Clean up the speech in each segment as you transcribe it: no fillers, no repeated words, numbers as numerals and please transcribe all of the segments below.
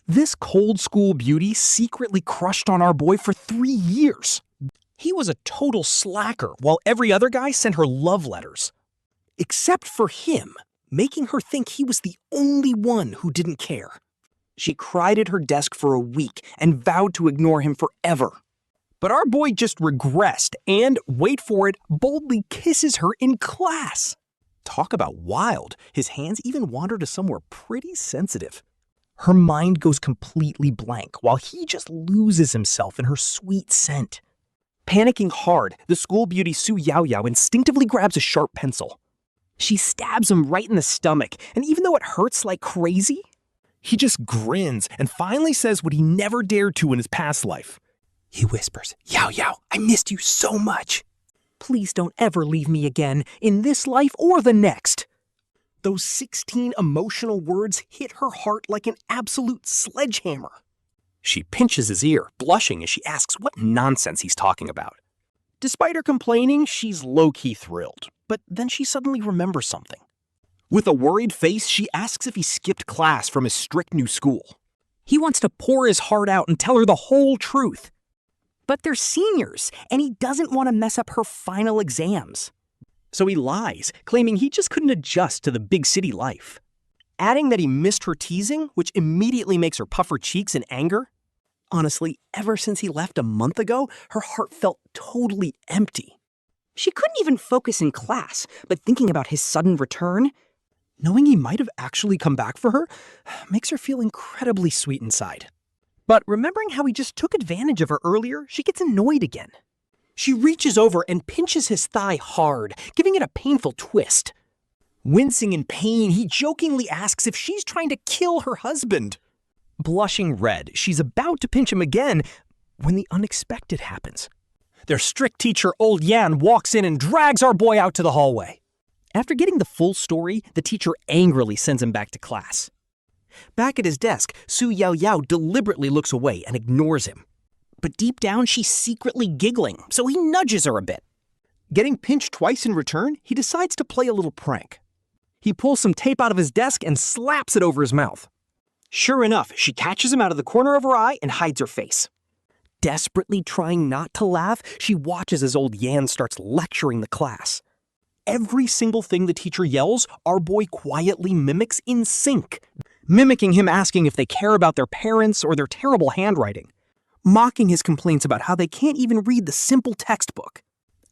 This cold school beauty secretly crushed on our boy for 3 years. He was a total slacker while every other guy sent her love letters. Except for him, making her think he was the only one who didn't care. She cried at her desk for a week and vowed to ignore him forever. But our boy just regressed and, wait for it, boldly kisses her in class. Talk about wild. His hands even wander to somewhere pretty sensitive. Her mind goes completely blank while he just loses himself in her sweet scent. Panicking hard, the school beauty Su Yaoyao instinctively grabs a sharp pencil. She stabs him right in the stomach, and even though it hurts like crazy, he just grins and finally says what he never dared to in his past life. He whispers, "Yaoyao, I missed you so much. Please don't ever leave me again, in this life or the next." Those 16 emotional words hit her heart like an absolute sledgehammer. She pinches his ear, blushing as she asks what nonsense he's talking about. Despite her complaining, she's low-key thrilled, but then she suddenly remembers something. With a worried face, she asks if he skipped class from his strict new school. He wants to pour his heart out and tell her the whole truth. But they're seniors, and he doesn't want to mess up her final exams. So he lies, claiming he just couldn't adjust to the big city life. Adding that he missed her teasing, which immediately makes her puff her cheeks in anger. Honestly, ever since he left a month ago, her heart felt totally empty. She couldn't even focus in class, but thinking about his sudden return, knowing he might have actually come back for her, makes her feel incredibly sweet inside. But remembering how he just took advantage of her earlier, she gets annoyed again. She reaches over and pinches his thigh hard, giving it a painful twist. Wincing in pain, he jokingly asks if she's trying to kill her husband. Blushing red, she's about to pinch him again when the unexpected happens. Their strict teacher, Old Yan, walks in and drags our boy out to the hallway. After getting the full story, the teacher angrily sends him back to class. Back at his desk, Su Yaoyao deliberately looks away and ignores him. But deep down, she's secretly giggling, so he nudges her a bit. Getting pinched twice in return, he decides to play a little prank. He pulls some tape out of his desk and slaps it over his mouth. Sure enough, she catches him out of the corner of her eye and hides her face. Desperately trying not to laugh, she watches as Old Yan starts lecturing the class. Every single thing the teacher yells, our boy quietly mimics in sync, mimicking him asking if they care about their parents or their terrible handwriting, mocking his complaints about how they can't even read the simple textbook,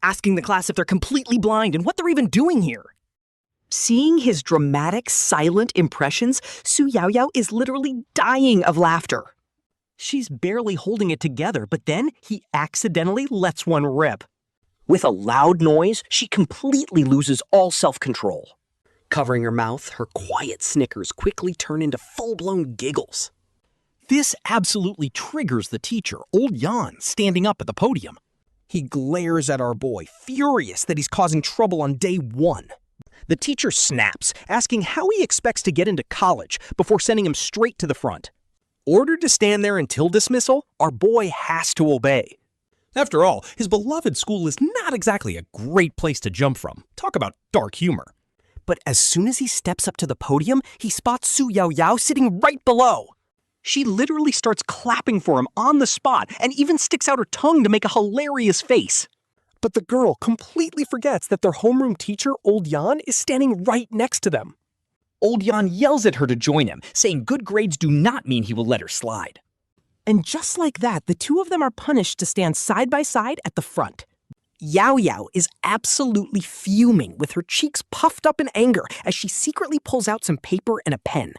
asking the class if they're completely blind and what they're even doing here. Seeing his dramatic, silent impressions, Su Yaoyao is literally dying of laughter. She's barely holding it together, but then he accidentally lets one rip. With a loud noise, she completely loses all self-control. Covering her mouth, her quiet snickers quickly turn into full-blown giggles. This absolutely triggers the teacher, Old Yan, standing up at the podium. He glares at our boy, furious that he's causing trouble on day one. The teacher snaps, asking how he expects to get into college before sending him straight to the front. Ordered to stand there until dismissal, our boy has to obey. After all, his beloved school is not exactly a great place to jump from. Talk about dark humor. But as soon as he steps up to the podium, he spots Su Yaoyao sitting right below. She literally starts clapping for him on the spot and even sticks out her tongue to make a hilarious face. But the girl completely forgets that their homeroom teacher, Old Yan, is standing right next to them. Old Yan yells at her to join him, saying good grades do not mean he will let her slide. And just like that, the two of them are punished to stand side by side at the front. Yaoyao is absolutely fuming, with her cheeks puffed up in anger as she secretly pulls out some paper and a pen.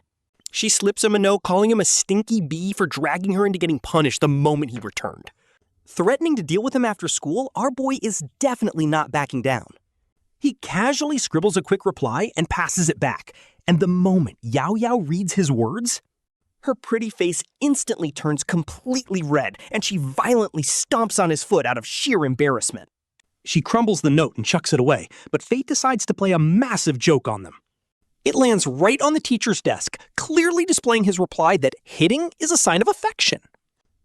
She slips him a note calling him a stinky bee for dragging her into getting punished the moment he returned. Threatening to deal with him after school, our boy is definitely not backing down. He casually scribbles a quick reply and passes it back, and the moment Yaoyao reads his words, her pretty face instantly turns completely red, and she violently stomps on his foot out of sheer embarrassment. She crumbles the note and chucks it away, but fate decides to play a massive joke on them. It lands right on the teacher's desk, clearly displaying his reply that hitting is a sign of affection.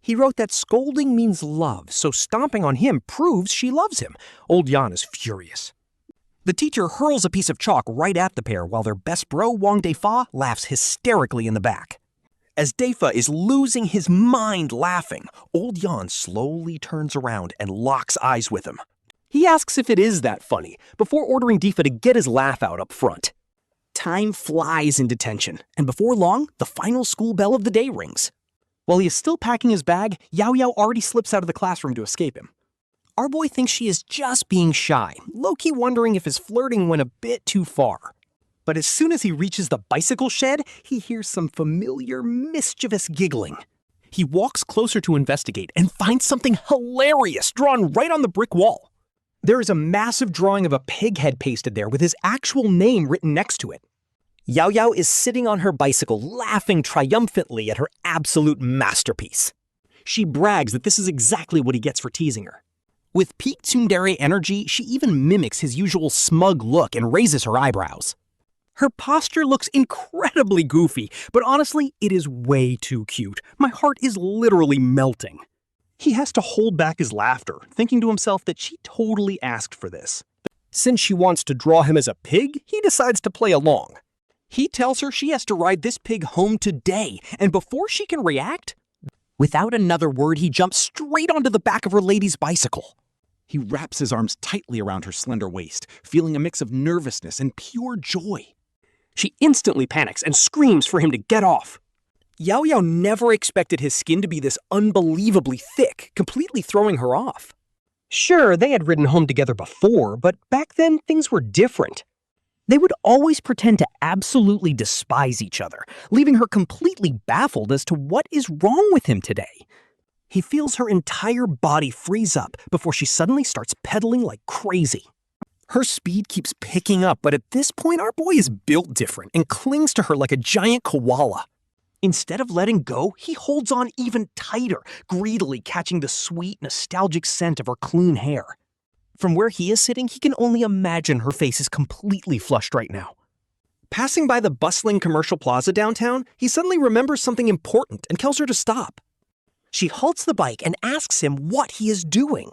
He wrote that scolding means love, so stomping on him proves she loves him. Old Yan is furious. The teacher hurls a piece of chalk right at the pair while their best bro, Wang Defa, laughs hysterically in the back. As Daefa is losing his mind laughing, old Yan slowly turns around and locks eyes with him. He asks if it is that funny, before ordering Daefa to get his laugh out up front. Time flies in detention, and before long, the final school bell of the day rings. While he is still packing his bag, Yaoyao already slips out of the classroom to escape him. Our boy thinks she is just being shy, low-key wondering if his flirting went a bit too far. But as soon as he reaches the bicycle shed, he hears some familiar, mischievous giggling. He walks closer to investigate and finds something hilarious drawn right on the brick wall. There is a massive drawing of a pig head pasted there with his actual name written next to it. Yaoyao is sitting on her bicycle, laughing triumphantly at her absolute masterpiece. She brags that this is exactly what he gets for teasing her. With peak tsundere energy, she even mimics his usual smug look and raises her eyebrows. Her posture looks incredibly goofy, but honestly, it is way too cute. My heart is literally melting. He has to hold back his laughter, thinking to himself that she totally asked for this. Since she wants to draw him as a pig, he decides to play along. He tells her she has to ride this pig home today, and before she can react, without another word, he jumps straight onto the back of her lady's bicycle. He wraps his arms tightly around her slender waist, feeling a mix of nervousness and pure joy. She instantly panics and screams for him to get off. Yaoyao never expected his skin to be this unbelievably thick, completely throwing her off. Sure, they had ridden home together before, but back then things were different. They would always pretend to absolutely despise each other, leaving her completely baffled as to what is wrong with him today. He feels her entire body freeze up before she suddenly starts pedaling like crazy. Her speed keeps picking up, but at this point our boy is built different and clings to her like a giant koala. Instead of letting go, he holds on even tighter, greedily catching the sweet, nostalgic scent of her clean hair. From where he is sitting, he can only imagine her face is completely flushed right now. Passing by the bustling commercial plaza downtown, he suddenly remembers something important and tells her to stop. She halts the bike and asks him what he is doing.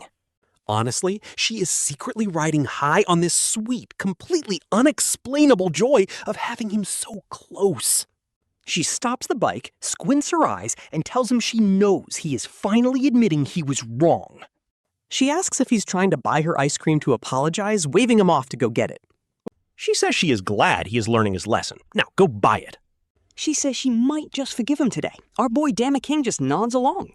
Honestly, she is secretly riding high on this sweet, completely unexplainable joy of having him so close. She stops the bike, squints her eyes, and tells him she knows he is finally admitting he was wrong. She asks if he's trying to buy her ice cream to apologize, waving him off to go get it. She says she is glad he is learning his lesson. Now, go buy it. She says she might just forgive him today. Our boy Dama King just nods along.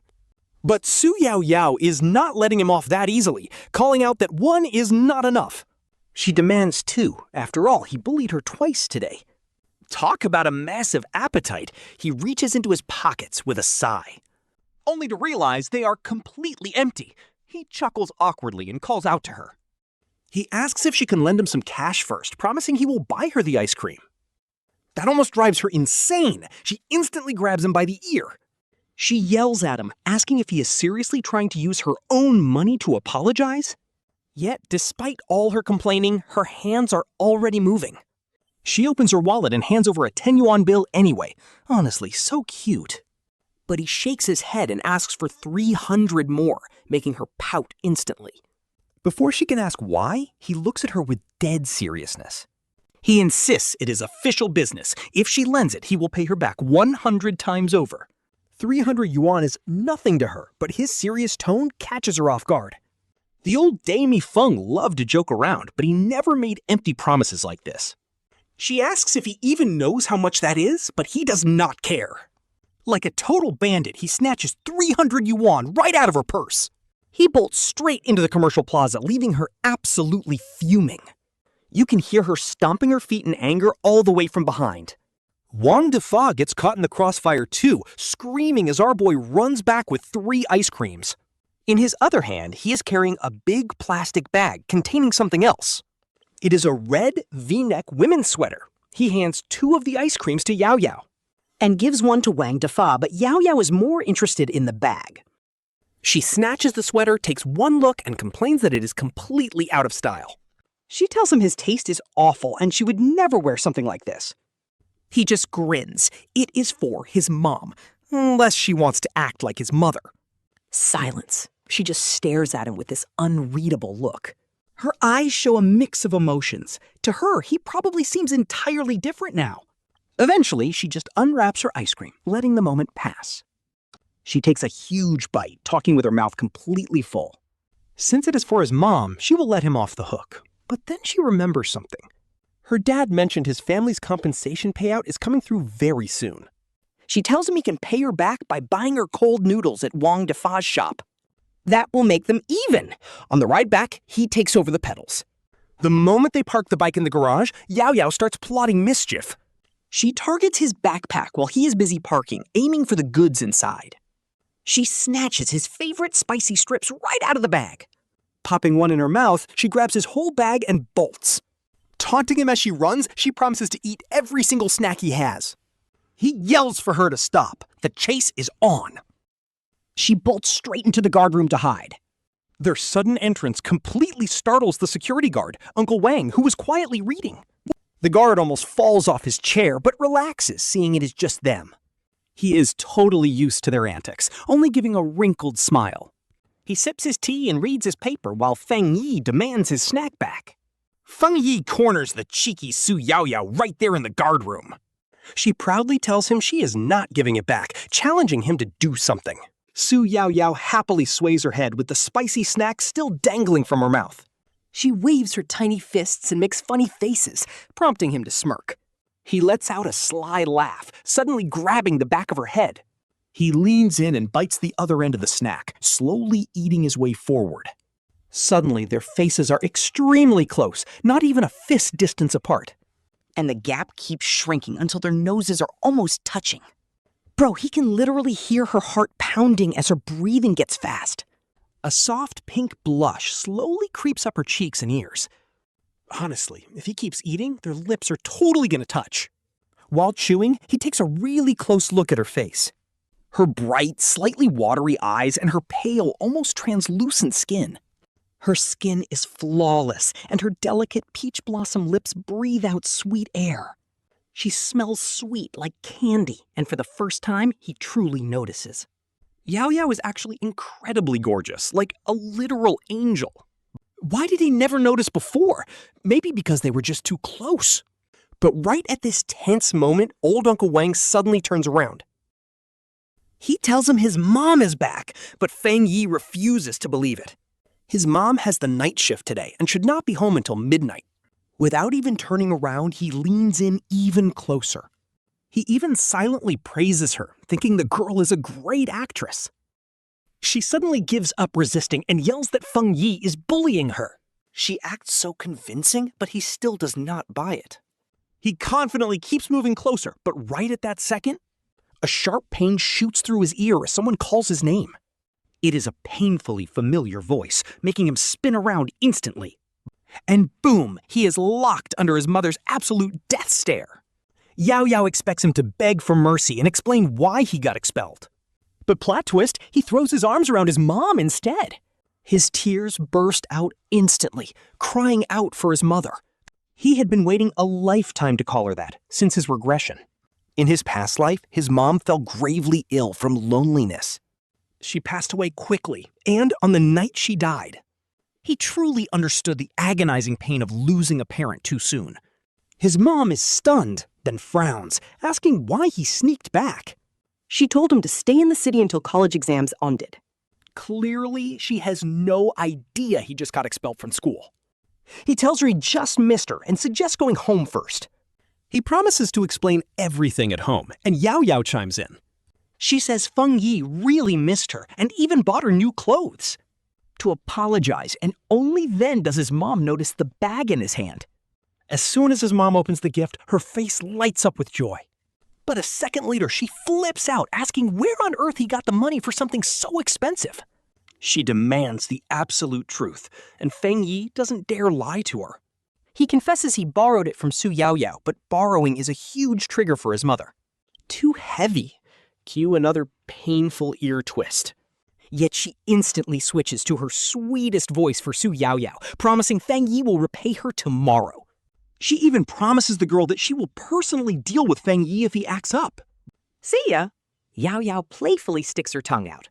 But Su Yaoyao is not letting him off that easily, calling out that one is not enough. She demands two. After all, he bullied her twice today. Talk about a massive appetite. He reaches into his pockets with a sigh, only to realize they are completely empty. He chuckles awkwardly and calls out to her. He asks if she can lend him some cash first, promising he will buy her the ice cream. That almost drives her insane. She instantly grabs him by the ear. She yells at him, asking if he is seriously trying to use her own money to apologize. Yet, despite all her complaining, her hands are already moving. She opens her wallet and hands over a 10-yuan bill anyway. Honestly, so cute. But he shakes his head and asks for 300 more, making her pout instantly. Before she can ask why, he looks at her with dead seriousness. He insists it is official business. If she lends it, he will pay her back 100 times over. 300 yuan is nothing to her, but his serious tone catches her off guard. The old Dai Mi Feng loved to joke around, but he never made empty promises like this. She asks if he even knows how much that is, but he does not care. Like a total bandit, he snatches 300 yuan right out of her purse. He bolts straight into the commercial plaza, leaving her absolutely fuming. You can hear her stomping her feet in anger all the way from behind. Wang Defa gets caught in the crossfire too, screaming as our boy runs back with 3 ice creams. In his other hand, he is carrying a big plastic bag containing something else. It is a red V-neck women's sweater. He hands 2 of the ice creams to Yaoyao and gives one to Wang Defa, but Yaoyao is more interested in the bag. She snatches the sweater, takes one look, and complains that it is completely out of style. She tells him his taste is awful and she would never wear something like this. He just grins. It is for his mom, unless she wants to act like his mother. Silence. She just stares at him with this unreadable look. Her eyes show a mix of emotions. To her, he probably seems entirely different now. Eventually, she just unwraps her ice cream, letting the moment pass. She takes a huge bite, talking with her mouth completely full. Since it is for his mom, she will let him off the hook. But then she remembers something. Her dad mentioned his family's compensation payout is coming through very soon. She tells him he can pay her back by buying her cold noodles at Wang Defa's shop. That will make them even. On the ride back, he takes over the pedals. The moment they park the bike in the garage, Yaoyao starts plotting mischief. She targets his backpack while he is busy parking, aiming for the goods inside. She snatches his favorite spicy strips right out of the bag. Popping one in her mouth, she grabs his whole bag and bolts. Taunting him as she runs, she promises to eat every single snack he has. He yells for her to stop. The chase is on. She bolts straight into the guardroom to hide. Their sudden entrance completely startles the security guard, Uncle Wang, who was quietly reading. The guard almost falls off his chair, but relaxes, seeing it is just them. He is totally used to their antics, only giving a wrinkled smile. He sips his tea and reads his paper while Feng Yi demands his snack back. Feng Yi corners the cheeky Su Yaoyao right there in the guardroom. She proudly tells him she is not giving it back, challenging him to do something. Su Yaoyao happily sways her head with the spicy snack still dangling from her mouth. She waves her tiny fists and makes funny faces, prompting him to smirk. He lets out a sly laugh, suddenly grabbing the back of her head. He leans in and bites the other end of the snack, slowly eating his way forward. Suddenly, their faces are extremely close, not even a fist distance apart. And the gap keeps shrinking until their noses are almost touching. Bro, he can literally hear her heart pounding as her breathing gets fast. A soft pink blush slowly creeps up her cheeks and ears. Honestly, if he keeps eating, their lips are totally gonna touch. While chewing, he takes a really close look at her face. Her bright, slightly watery eyes and her pale, almost translucent skin. Her skin is flawless, and her delicate peach blossom lips breathe out sweet air. She smells sweet like candy, and for the first time, he truly notices. Yaoyao is actually incredibly gorgeous, like a literal angel. Why did he never notice before? Maybe because they were just too close. But right at this tense moment, old Uncle Wang suddenly turns around. He tells him his mom is back, but Feng Yi refuses to believe it. His mom has the night shift today and should not be home until midnight. Without even turning around, he leans in even closer. He even silently praises her, thinking the girl is a great actress. She suddenly gives up resisting and yells that Feng Yi is bullying her. She acts so convincing, but he still does not buy it. He confidently keeps moving closer, but right at that second, a sharp pain shoots through his ear as someone calls his name. It is a painfully familiar voice, making him spin around instantly. And boom, he is locked under his mother's absolute death stare. Yaoyao expects him to beg for mercy and explain why he got expelled. But plot twist, he throws his arms around his mom instead. His tears burst out instantly, crying out for his mother. He had been waiting a lifetime to call her that, since his regression. In his past life, his mom fell gravely ill from loneliness. She passed away quickly, and on the night she died. He truly understood the agonizing pain of losing a parent too soon. His mom is stunned, then frowns, asking why he sneaked back. She told him to stay in the city until college exams ended. Clearly, she has no idea he just got expelled from school. He tells her he just missed her and suggests going home first. He promises to explain everything at home, and Yaoyao chimes in. She says Feng Yi really missed her and even bought her new clothes. To apologize, and only then does his mom notice the bag in his hand. As soon as his mom opens the gift, her face lights up with joy. But a second later, she flips out, asking where on earth he got the money for something so expensive. She demands the absolute truth, and Feng Yi doesn't dare lie to her. He confesses he borrowed it from Su Yaoyao, but borrowing is a huge trigger for his mother. Too heavy. Cue another painful ear twist. Yet she instantly switches to her sweetest voice for Su Yaoyao, promising Feng Yi will repay her tomorrow. She even promises the girl that she will personally deal with Feng Yi if he acts up. See ya. Yaoyao playfully sticks her tongue out.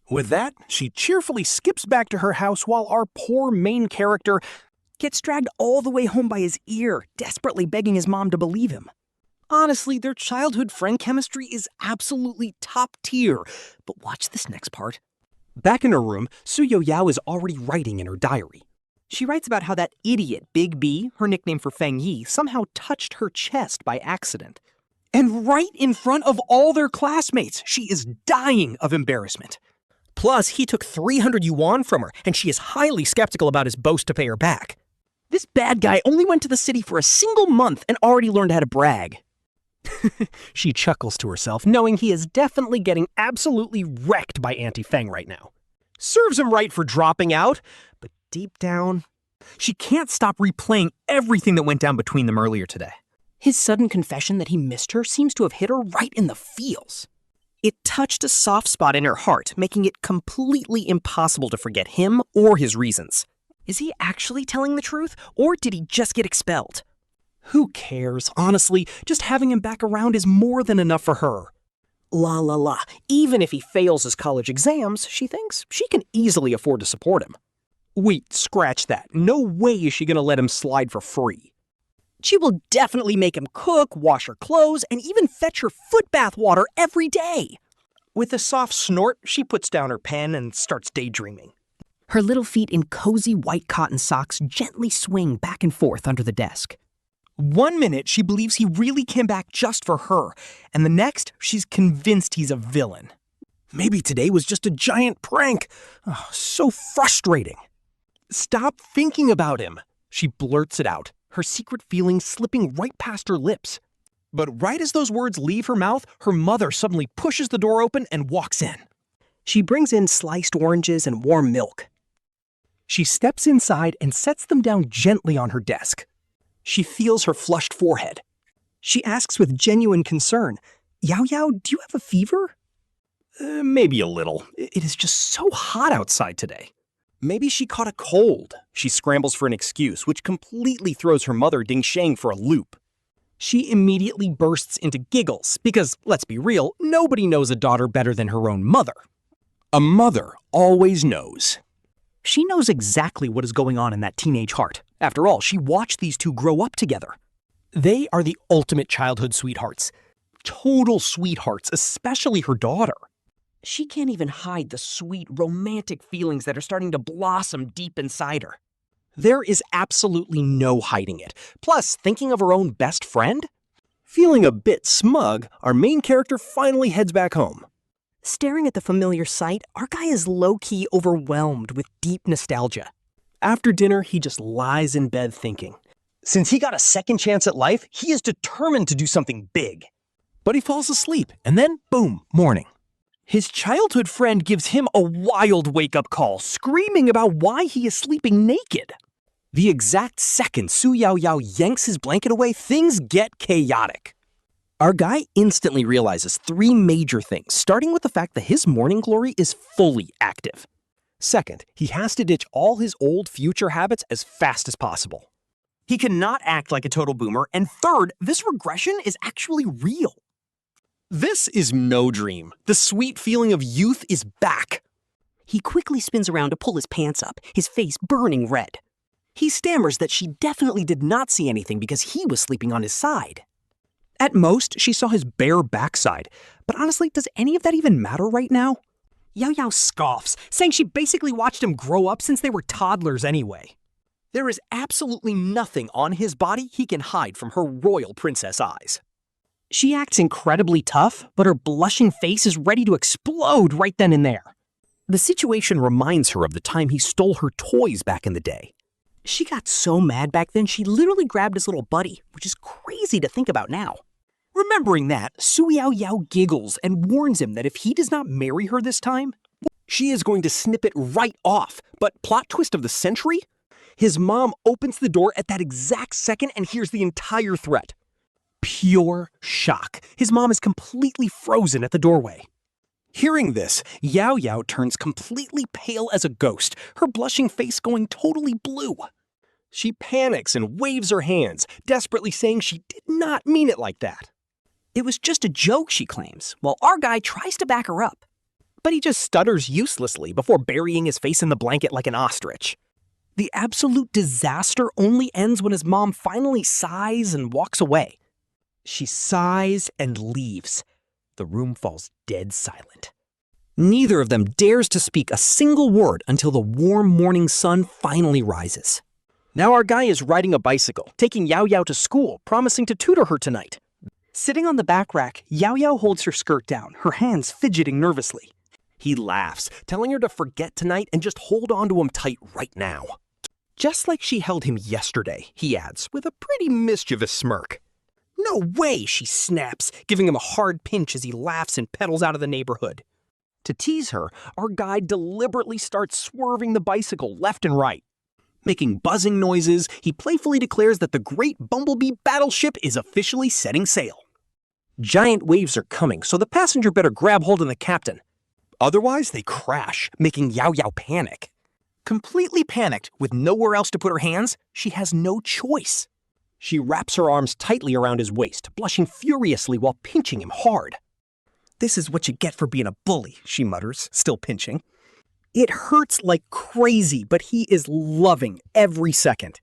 With that, she cheerfully skips back to her house while our poor main character gets dragged all the way home by his ear, desperately begging his mom to believe him. Honestly, their childhood friend chemistry is absolutely top tier. But watch this next part. Back in her room, Su Yaoyao is already writing in her diary. She writes about how that idiot, Big B, her nickname for Feng Yi, somehow touched her chest by accident. And right in front of all their classmates, she is dying of embarrassment. Plus, he took 300 yuan from her, and she is highly skeptical about his boast to pay her back. This bad guy only went to the city for a single month and already learned how to brag. She chuckles to herself, knowing he is definitely getting absolutely wrecked by Auntie Feng right now. Serves him right for dropping out, but deep down, she can't stop replaying everything that went down between them earlier today. His sudden confession that he missed her seems to have hit her right in the feels. It touched a soft spot in her heart, making it completely impossible to forget him or his reasons. Is he actually telling the truth, or did he just get expelled? Who cares? Honestly, just having him back around is more than enough for her. La. Even if he fails his college exams, she thinks she can easily afford to support him. Wait, scratch that. No way is she gonna let him slide for free. She will definitely make him cook, wash her clothes, and even fetch her foot bath water every day. With a soft snort, she puts down her pen and starts daydreaming. Her little feet in cozy white cotton socks gently swing back and forth under the desk. 1 minute, she believes he really came back just for her, and the next, she's convinced he's a villain. Maybe today was just a giant prank. Oh, so frustrating. Stop thinking about him, she blurts it out, her secret feelings slipping right past her lips. But right as those words leave her mouth, her mother suddenly pushes the door open and walks in. She brings in sliced oranges and warm milk. She steps inside and sets them down gently on her desk. She feels her flushed forehead. She asks with genuine concern, "Yaoyao, do you have a fever?" Maybe a little. It is just so hot outside today. Maybe she caught a cold. She scrambles for an excuse, which completely throws her mother Ding Sheng for a loop. She immediately bursts into giggles because, let's be real, nobody knows a daughter better than her own mother. A mother always knows. She knows exactly what is going on in that teenage heart. After all, she watched these two grow up together. They are the ultimate childhood sweethearts. Total sweethearts, especially her daughter. She can't even hide the sweet, romantic feelings that are starting to blossom deep inside her. There is absolutely no hiding it. Plus, thinking of her own best friend? Feeling a bit smug, our main character finally heads back home. Staring at the familiar sight, our guy is low-key overwhelmed with deep nostalgia. After dinner, he just lies in bed thinking. Since he got a second chance at life, he is determined to do something big. But he falls asleep, and then, boom, morning. His childhood friend gives him a wild wake-up call, screaming about why he is sleeping naked. The exact second Su Yaoyao yanks his blanket away, things get chaotic. Our guy instantly realizes 3 major things, starting with the fact that his morning glory is fully active. Second, he has to ditch all his old future habits as fast as possible. He cannot act like a total boomer, and third, this regression is actually real. This is no dream. The sweet feeling of youth is back. He quickly spins around to pull his pants up, his face burning red. He stammers that she definitely did not see anything because he was sleeping on his side. At most, she saw his bare backside, but honestly, does any of that even matter right now? Yaoyao scoffs, saying she basically watched him grow up since they were toddlers anyway. There is absolutely nothing on his body he can hide from her royal princess eyes. She acts incredibly tough, but her blushing face is ready to explode right then and there. The situation reminds her of the time he stole her toys back in the day. She got so mad back then she literally grabbed his little buddy, which is crazy to think about now. Remembering that, Su Yaoyao giggles and warns him that if he does not marry her this time, she is going to snip it right off. But plot twist of the century? His mom opens the door at that exact second and hears the entire threat. Pure shock. His mom is completely frozen at the doorway. Hearing this, Yaoyao turns completely pale as a ghost, her blushing face going totally blue. She panics and waves her hands, desperately saying she did not mean it like that. It was just a joke, she claims, while our guy tries to back her up. But he just stutters uselessly before burying his face in the blanket like an ostrich. The absolute disaster only ends when his mom finally sighs and walks away. She sighs and leaves. The room falls dead silent. Neither of them dares to speak a single word until the warm morning sun finally rises. Now our guy is riding a bicycle, taking Yaoyao to school, promising to tutor her tonight. Sitting on the back rack, Yaoyao holds her skirt down, her hands fidgeting nervously. He laughs, telling her to forget tonight and just hold on to him tight right now. Just like she held him yesterday, he adds, with a pretty mischievous smirk. No way, she snaps, giving him a hard pinch as he laughs and pedals out of the neighborhood. To tease her, our guide deliberately starts swerving the bicycle left and right. Making buzzing noises, he playfully declares that the great bumblebee battleship is officially setting sail. Giant waves are coming, so the passenger better grab hold of the captain. Otherwise, they crash, making Yaoyao panic. Completely panicked, with nowhere else to put her hands, she has no choice. She wraps her arms tightly around his waist, blushing furiously while pinching him hard. This is what you get for being a bully, she mutters, still pinching. It hurts like crazy, but he is loving every second.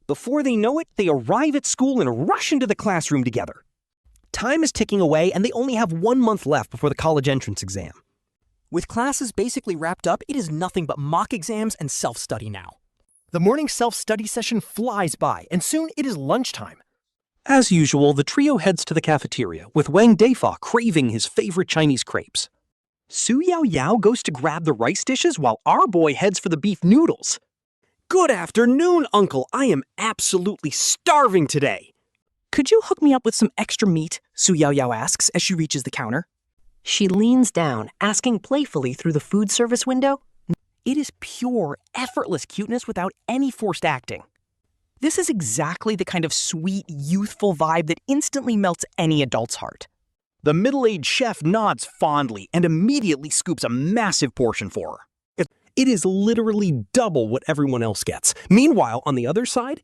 Before they know it, they arrive at school and rush into the classroom together. Time is ticking away, and they only have 1 month left before the college entrance exam. With classes basically wrapped up, it is nothing but mock exams and self-study now. The morning self-study session flies by, and soon it is lunchtime. As usual, the trio heads to the cafeteria, with Wang Deifa craving his favorite Chinese crepes. Su Yaoyao goes to grab the rice dishes while our boy heads for the beef noodles. Good afternoon, Uncle. I am absolutely starving today. Could you hook me up with some extra meat? Su Yaoyao asks as she reaches the counter. She leans down, asking playfully through the food service window. It is pure, effortless cuteness without any forced acting. This is exactly the kind of sweet, youthful vibe that instantly melts any adult's heart. The middle-aged chef nods fondly and immediately scoops a massive portion for her. It is literally double what everyone else gets. Meanwhile, on the other side,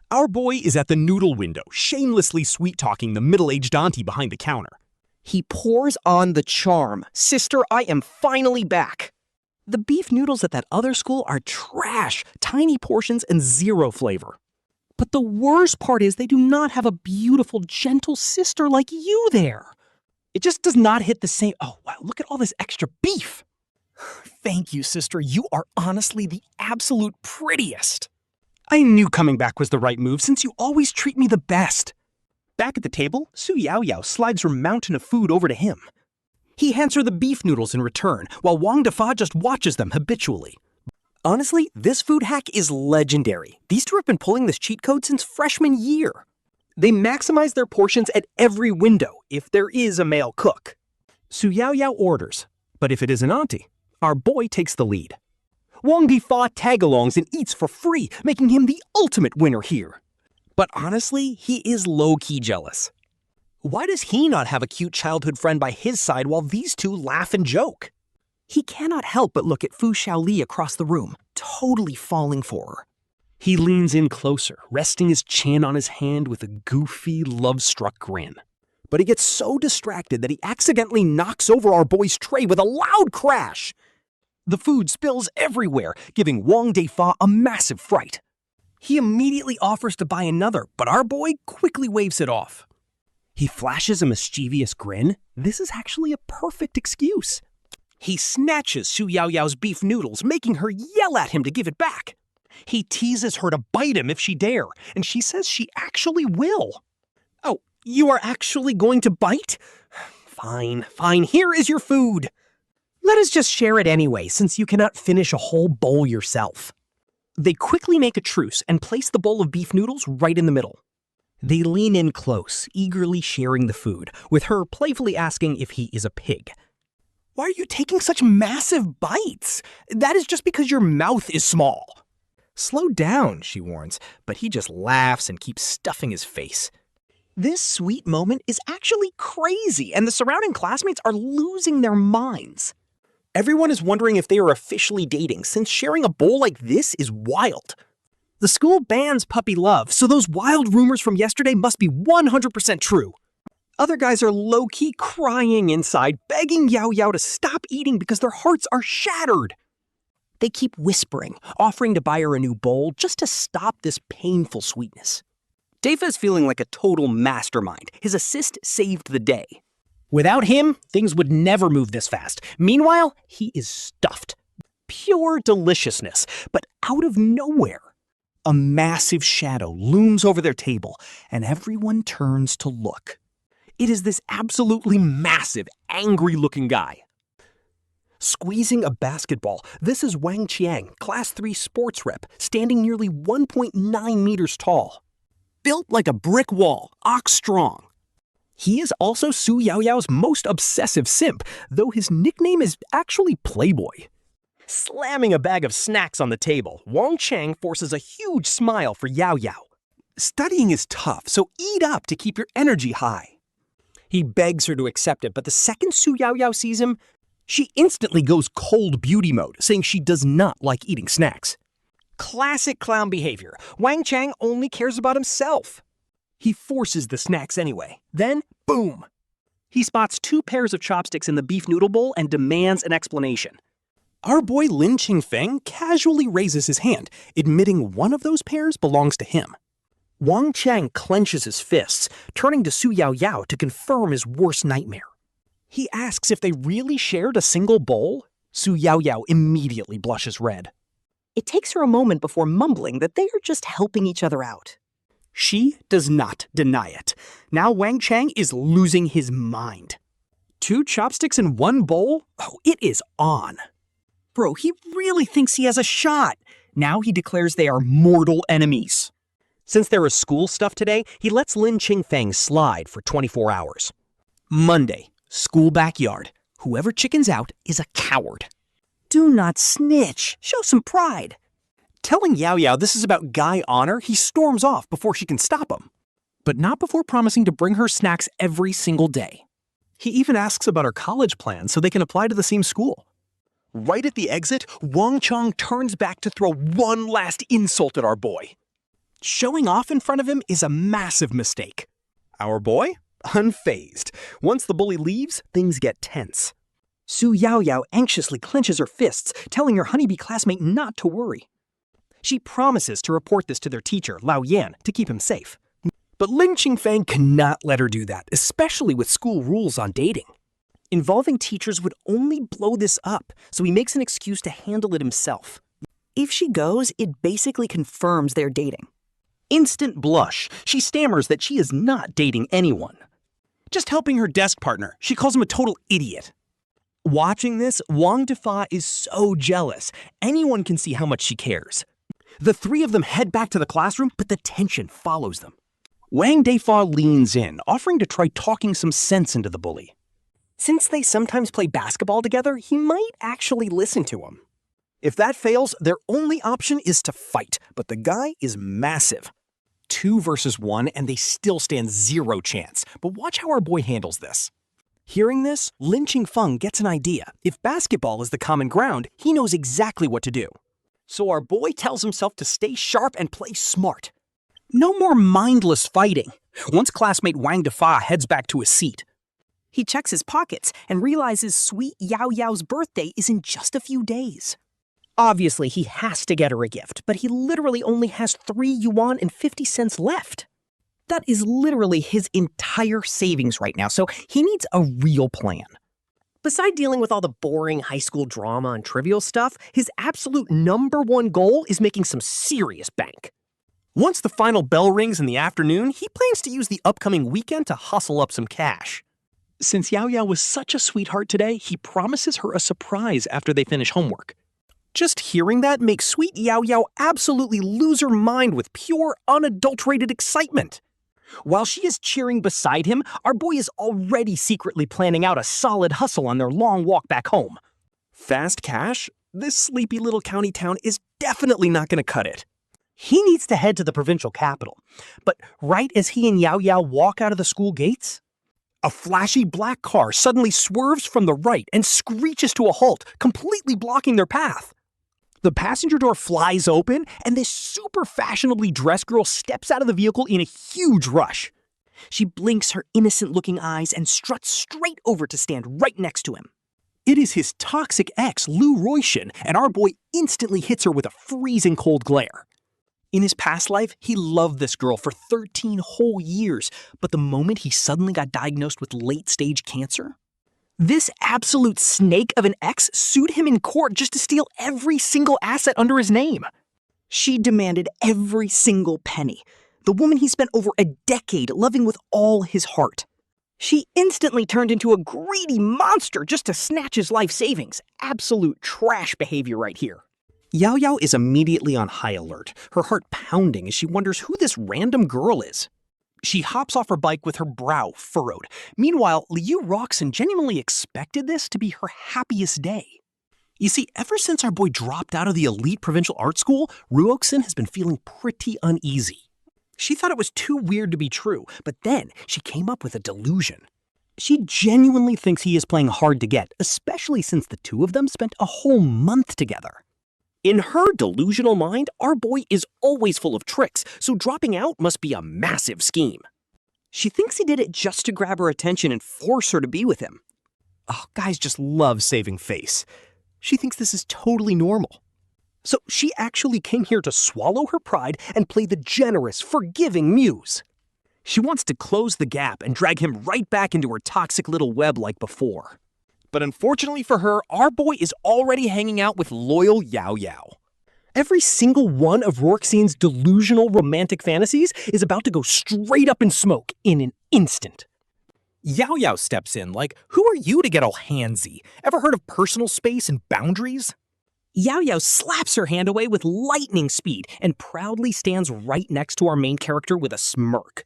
our boy is at the noodle window, shamelessly sweet-talking the middle-aged auntie behind the counter. He pours on the charm. Sister, I am finally back. The beef noodles at that other school are trash, tiny portions and zero flavor. But the worst part is they do not have a beautiful, gentle sister like you there. It just does not hit the same. Oh, wow, look at all this extra beef. Thank you, sister. You are honestly the absolute prettiest. I knew coming back was the right move since you always treat me the best. Back at the table, Su Yaoyao slides her mountain of food over to him. He hands her the beef noodles in return, while Wang Deifa just watches them habitually. Honestly, this food hack is legendary. These two have been pulling this cheat code since freshman year. They maximize their portions at every window, if there is a male cook. Su Yaoyao orders, but if it is an auntie, our boy takes the lead. Wang Deifa tag-alongs and eats for free, making him the ultimate winner here. But honestly, he is low-key jealous. Why does he not have a cute childhood friend by his side while these two laugh and joke? He cannot help but look at Fu Xiaoli across the room, totally falling for her. He leans in closer, resting his chin on his hand with a goofy, love-struck grin. But he gets so distracted that he accidentally knocks over our boy's tray with a loud crash. The food spills everywhere, giving Wang Deifa a massive fright. He immediately offers to buy another, but our boy quickly waves it off. He flashes a mischievous grin. This is actually a perfect excuse. He snatches Su Yaoyao's beef noodles, making her yell at him to give it back. He teases her to bite him if she dare, and she says she actually will. Oh, you are actually going to bite? Fine, here is your food. Let us just share it anyway, since you cannot finish a whole bowl yourself. They quickly make a truce and place the bowl of beef noodles right in the middle. They lean in close, eagerly sharing the food, with her playfully asking if he is a pig. Why are you taking such massive bites? That is just because your mouth is small. Slow down, she warns, but he just laughs and keeps stuffing his face. This sweet moment is actually crazy, and the surrounding classmates are losing their minds. Everyone is wondering if they are officially dating, since sharing a bowl like this is wild. The school bans puppy love, so those wild rumors from yesterday must be 100% true. Other guys are low-key crying inside, begging Yaoyao to stop eating because their hearts are shattered. They keep whispering, offering to buy her a new bowl just to stop this painful sweetness. Dafa is feeling like a total mastermind. His assist saved the day. Without him, things would never move this fast. Meanwhile, he is stuffed. Pure deliciousness, but out of nowhere. A massive shadow looms over their table, and everyone turns to look. It is this absolutely massive, angry-looking guy. Squeezing a basketball, this is Wang Qiang, Class 3 sports rep, standing nearly 1.9 meters tall. Built like a brick wall, ox strong. He is also Su Yaoyao's most obsessive simp, though his nickname is actually Playboy. Slamming a bag of snacks on the table, Wang Chang forces a huge smile for Yaoyao. Studying is tough, so eat up to keep your energy high. He begs her to accept it, but the second Su Yaoyao sees him, she instantly goes cold beauty mode, saying she does not like eating snacks. Classic clown behavior. Wang Chang only cares about himself. He forces the snacks anyway. Then, boom! He spots 2 pairs of chopsticks in the beef noodle bowl and demands an explanation. Our boy Lin Qingfeng casually raises his hand, admitting one of those pairs belongs to him. Wang Chang clenches his fists, turning to Su Yaoyao to confirm his worst nightmare. He asks if they really shared a single bowl. Su Yaoyao immediately blushes red. It takes her a moment before mumbling that they are just helping each other out. She does not deny it. Now Wang Chang is losing his mind. 2 chopsticks in 1 bowl? Oh, it is on. Bro, he really thinks he has a shot. Now he declares they are mortal enemies. Since there is school stuff today, he lets Lin Qingfeng slide for 24 hours. Monday, school backyard. Whoever chickens out is a coward. Do not snitch. Show some pride. Telling Yaoyao this is about guy honor, he storms off before she can stop him. But not before promising to bring her snacks every single day. He even asks about her college plans so they can apply to the same school. Right at the exit, Wang Chang turns back to throw one last insult at our boy. Showing off in front of him is a massive mistake. Our boy? Unfazed. Once the bully leaves, things get tense. Su Yaoyao anxiously clenches her fists, telling her honeybee classmate not to worry. She promises to report this to their teacher, Lao Yan, to keep him safe. But Lin Qingfeng cannot let her do that, especially with school rules on dating. Involving teachers would only blow this up, so he makes an excuse to handle it himself. If she goes, it basically confirms they're dating. Instant blush. She stammers that she is not dating anyone. Just helping her desk partner. She calls him a total idiot. Watching this, Wang Defa is so jealous. Anyone can see how much she cares. The 3 of them head back to the classroom, but the tension follows them. Wang Defa leans in, offering to try talking some sense into the bully. Since they sometimes play basketball together, he might actually listen to him. If that fails, their only option is to fight, but the guy is massive. 2 versus 1, and they still stand 0 chance. But watch how our boy handles this. Hearing this, Lin Qingfeng gets an idea. If basketball is the common ground, he knows exactly what to do. So our boy tells himself to stay sharp and play smart. No more mindless fighting. Once classmate Wang Defa heads back to his seat, He checks his pockets and realizes sweet Yaoyao's birthday is in just a few days. Obviously, he has to get her a gift, but he literally only has 3 yuan and 50 cents left. That is literally his entire savings right now, so he needs a real plan. Beside dealing with all the boring high school drama and trivial stuff, his absolute #1 goal is making some serious bank. once the final bell rings in the afternoon, he plans to use the upcoming weekend to hustle up some cash. Since Yaoyao was such a sweetheart today, he promises her a surprise after they finish homework. Just hearing that makes sweet Yaoyao absolutely lose her mind with pure, unadulterated excitement. While she is cheering beside him, our boy is already secretly planning out a solid hustle on their long walk back home. Fast cash? This sleepy little county town is definitely not going to cut it. He needs to head to the provincial capital. But right as he and Yaoyao walk out of the school gates, a flashy black car suddenly swerves from the right and screeches to a halt, completely blocking their path. The passenger door flies open, and this super fashionably dressed girl steps out of the vehicle in a huge rush. She blinks her innocent-looking eyes and struts straight over to stand right next to him. It is his toxic ex, Lu Roishin, and our boy instantly hits her with a freezing cold glare. In his past life, he loved this girl for 13 whole years, but the moment he suddenly got diagnosed with late-stage cancer, this absolute snake of an ex sued him in court just to steal every single asset under his name. She demanded every single penny, the woman he spent over a decade loving with all his heart. She instantly turned into a greedy monster just to snatch his life savings. Absolute trash behavior right here. Yaoyao is immediately on high alert, her heart pounding as she wonders who this random girl is. She hops off her bike with her brow furrowed. Meanwhile, Liu Roxin genuinely expected this to be her happiest day. You see, ever since our boy dropped out of the elite provincial art school, Ruoxin has been feeling pretty uneasy. She thought it was too weird to be true, but then she came up with a delusion. She genuinely thinks he is playing hard to get, especially since the two of them spent a whole month together. In her delusional mind, our boy is always full of tricks, so dropping out must be a massive scheme. She thinks he did it just to grab her attention and force her to be with him. Oh, guys just love saving face. She thinks this is totally normal. So she actually came here to swallow her pride and play the generous, forgiving muse. She wants to close the gap and drag him right back into her toxic little web like before. But unfortunately for her, our boy is already hanging out with loyal Yaoyao. Every single one of Roxin's delusional romantic fantasies is about to go straight up in smoke in an instant. Yaoyao steps in like, who are you to get all handsy? Ever heard of personal space and boundaries? Yaoyao slaps her hand away with lightning speed and proudly stands right next to our main character with a smirk.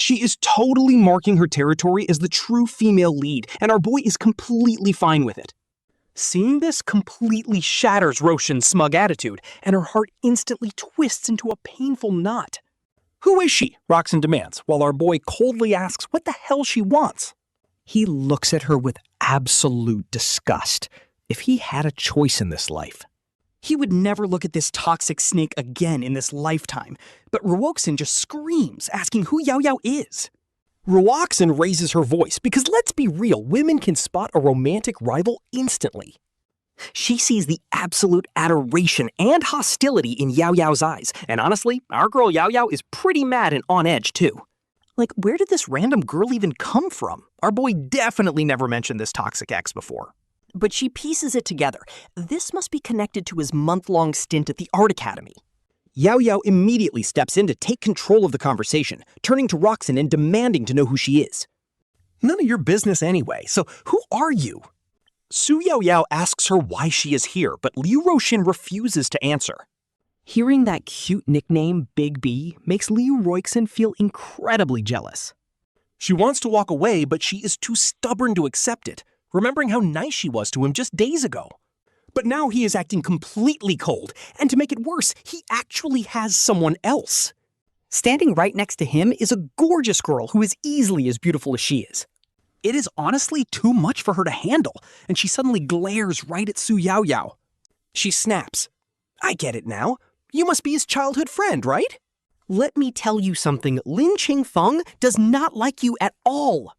She is totally marking her territory as the true female lead, and our boy is completely fine with it. Seeing this completely shatters Roshan's smug attitude, and her heart instantly twists into a painful knot. Who is she? Roxin demands, while our boy coldly asks what the hell she wants. He looks at her with absolute disgust. If he had a choice in this life, he would never look at this toxic snake again in this lifetime. But Ruoxin just screams, asking who Yaoyao is. Ruoxin raises her voice because, let's be real, women can spot a romantic rival instantly. She sees the absolute adoration and hostility in Yaoyao's eyes, and honestly, our girl Yaoyao is pretty mad and on edge too. Like, where did this random girl even come from? Our boy definitely never mentioned this toxic ex before. But she pieces it together. This must be connected to his month-long stint at the art academy. Yaoyao immediately steps in to take control of the conversation, turning to Roxin and demanding to know who she is. None of your business anyway, so who are you? Su Yaoyao asks her why she is here, but Liu Roshin refuses to answer. Hearing that cute nickname, Big B, makes Liu Roixin feel incredibly jealous. She wants to walk away, but she is too stubborn to accept it, remembering how nice she was to him just days ago. But now he is acting completely cold, and to make it worse, he actually has someone else. Standing right next to him is a gorgeous girl who is easily as beautiful as she is. It is honestly too much for her to handle, and she suddenly glares right at Su Yaoyao. She snaps. I get it now. You must be his childhood friend, right? Let me tell you something, Lin Qingfeng does not like you at all.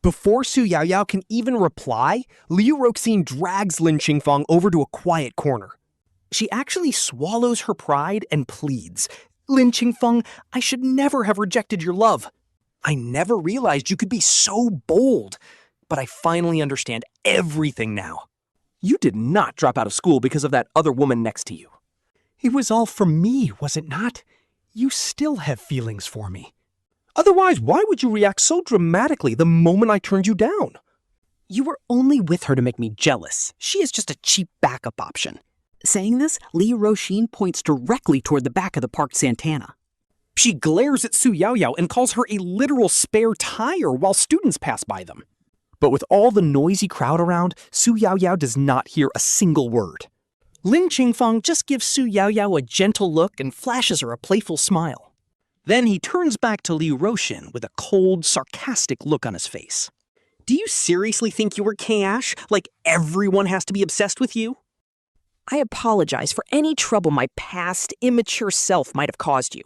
Before Su Yaoyao can even reply, Liu Roxin drags Lin Qingfeng over to a quiet corner. She actually swallows her pride and pleads, Lin Qingfeng, I should never have rejected your love. I never realized you could be so bold, but I finally understand everything now. You did not drop out of school because of that other woman next to you. It was all for me, was it not? You still have feelings for me. Otherwise, why would you react so dramatically the moment I turned you down? You were only with her to make me jealous. She is just a cheap backup option. Saying this, Liu Roshin points directly toward the back of the parked Santana. She glares at Su Yaoyao and calls her a literal spare tire while students pass by them. But with all the noisy crowd around, Su Yaoyao does not hear a single word. Lin Qingfeng just gives Su Yaoyao a gentle look and flashes her a playful smile. Then he turns back to Liu Roshin with a cold, sarcastic look on his face. Do you seriously think you were K-Ash? Like everyone has to be obsessed with you? I apologize for any trouble my past, immature self might have caused you.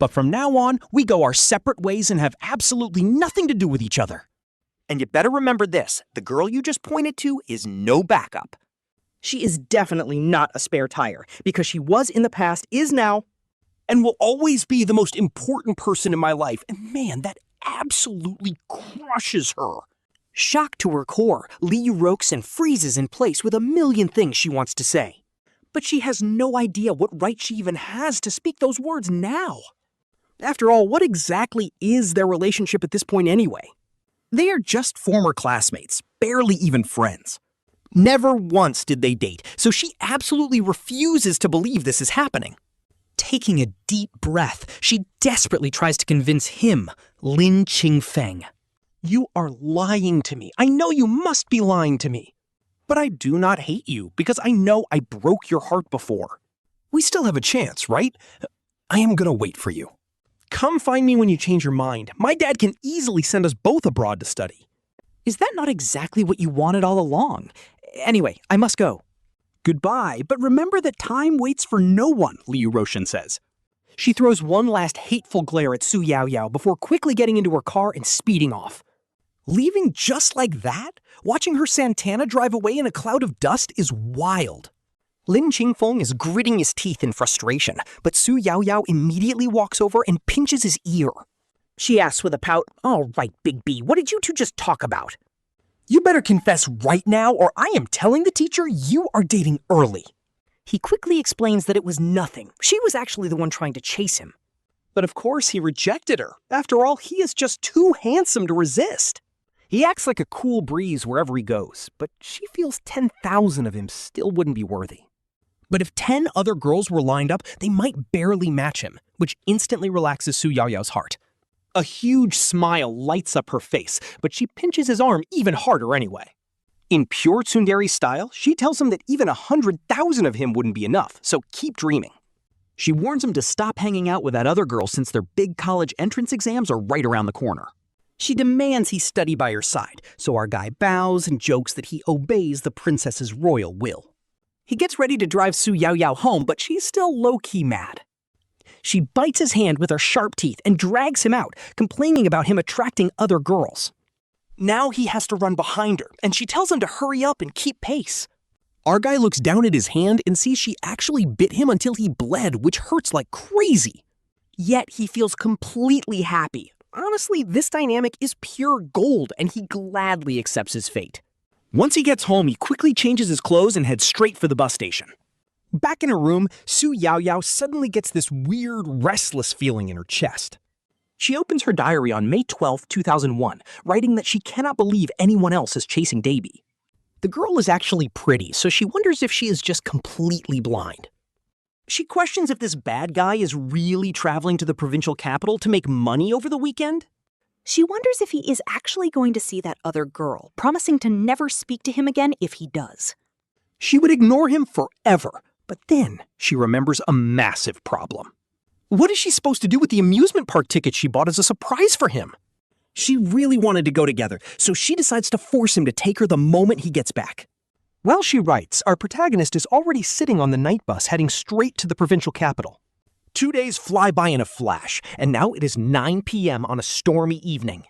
But from now on, we go our separate ways and have absolutely nothing to do with each other. And you better remember this, the girl you just pointed to is no backup. She is definitely not a spare tire, because she was in the past, is now, and will always be the most important person in my life. And man, that absolutely crushes her. Shocked to her core, Lee rokes and freezes in place with a million things she wants to say. But she has no idea what right she even has to speak those words now. After all, what exactly is their relationship at this point anyway? They are just former classmates, barely even friends. Never once did they date, so she absolutely refuses to believe this is happening. Taking a deep breath, she desperately tries to convince him, Lin Qingfeng. You are lying to me. I know you must be lying to me. But I do not hate you because I know I broke your heart before. We still have a chance, right? I am gonna wait for you. Come find me when you change your mind. My dad can easily send us both abroad to study. Is that not exactly what you wanted all along? Anyway, I must go. Goodbye, but remember that time waits for no one, Liu Roshan says. She throws one last hateful glare at Su Yaoyao before quickly getting into her car and speeding off. Leaving just like that? Watching her Santana drive away in a cloud of dust is wild. Lin Qingfeng is gritting his teeth in frustration, but Su Yaoyao immediately walks over and pinches his ear. She asks with a pout, "All right, Big B, what did you two just talk about?" "You better confess right now, or I am telling the teacher you are dating early." He quickly explains that it was nothing. She was actually the one trying to chase him. But of course he rejected her. After all, he is just too handsome to resist. He acts like a cool breeze wherever he goes, but she feels 10,000 of him still wouldn't be worthy. But if 10 other girls were lined up, they might barely match him, which instantly relaxes Su Yaoyao's heart. A huge smile lights up her face, but she pinches his arm even harder anyway. In pure tsundere style, she tells him that even 100,000 of him wouldn't be enough, so keep dreaming. She warns him to stop hanging out with that other girl since their big college entrance exams are right around the corner. She demands he study by her side, so our guy bows and jokes that he obeys the princess's royal will. He gets ready to drive Su Yaoyao home, but she's still low-key mad. She bites his hand with her sharp teeth and drags him out, complaining about him attracting other girls. Now he has to run behind her, and she tells him to hurry up and keep pace. Our guy looks down at his hand and sees she actually bit him until he bled, which hurts like crazy. Yet he feels completely happy. Honestly, this dynamic is pure gold, and he gladly accepts his fate. Once he gets home, he quickly changes his clothes and heads straight for the bus station. Back in her room, Su Yaoyao suddenly gets this weird, restless feeling in her chest. She opens her diary on May 12, 2001, writing that she cannot believe anyone else is chasing Davy. The girl is actually pretty, so she wonders if she is just completely blind. She questions if this bad guy is really traveling to the provincial capital to make money over the weekend. She wonders if he is actually going to see that other girl, promising to never speak to him again if he does. She would ignore him forever, but then she remembers a massive problem. What is she supposed to do with the amusement park ticket she bought as a surprise for him? She really wanted to go together, so she decides to force him to take her the moment he gets back. While she writes, our protagonist is already sitting on the night bus heading straight to the provincial capital. 2 days fly by in a flash, and now it is 9 p.m. on a stormy evening.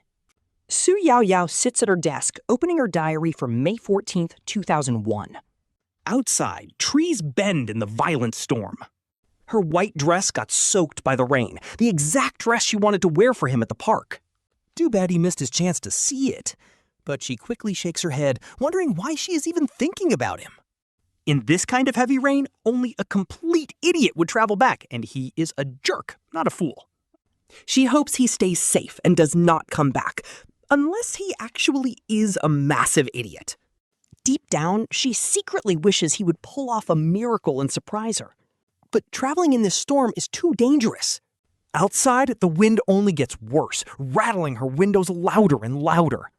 Su Yaoyao sits at her desk, opening her diary for May 14, 2001. Outside, trees bend in the violent storm. Her white dress got soaked by the rain, the exact dress she wanted to wear for him at the park. Too bad he missed his chance to see it. But she quickly shakes her head, wondering why she is even thinking about him. In this kind of heavy rain, only a complete idiot would travel back, and he is a jerk, not a fool. She hopes he stays safe and does not come back, unless he actually is a massive idiot. Deep down, she secretly wishes he would pull off a miracle and surprise her. But traveling in this storm is too dangerous. Outside, the wind only gets worse, rattling her windows louder and louder.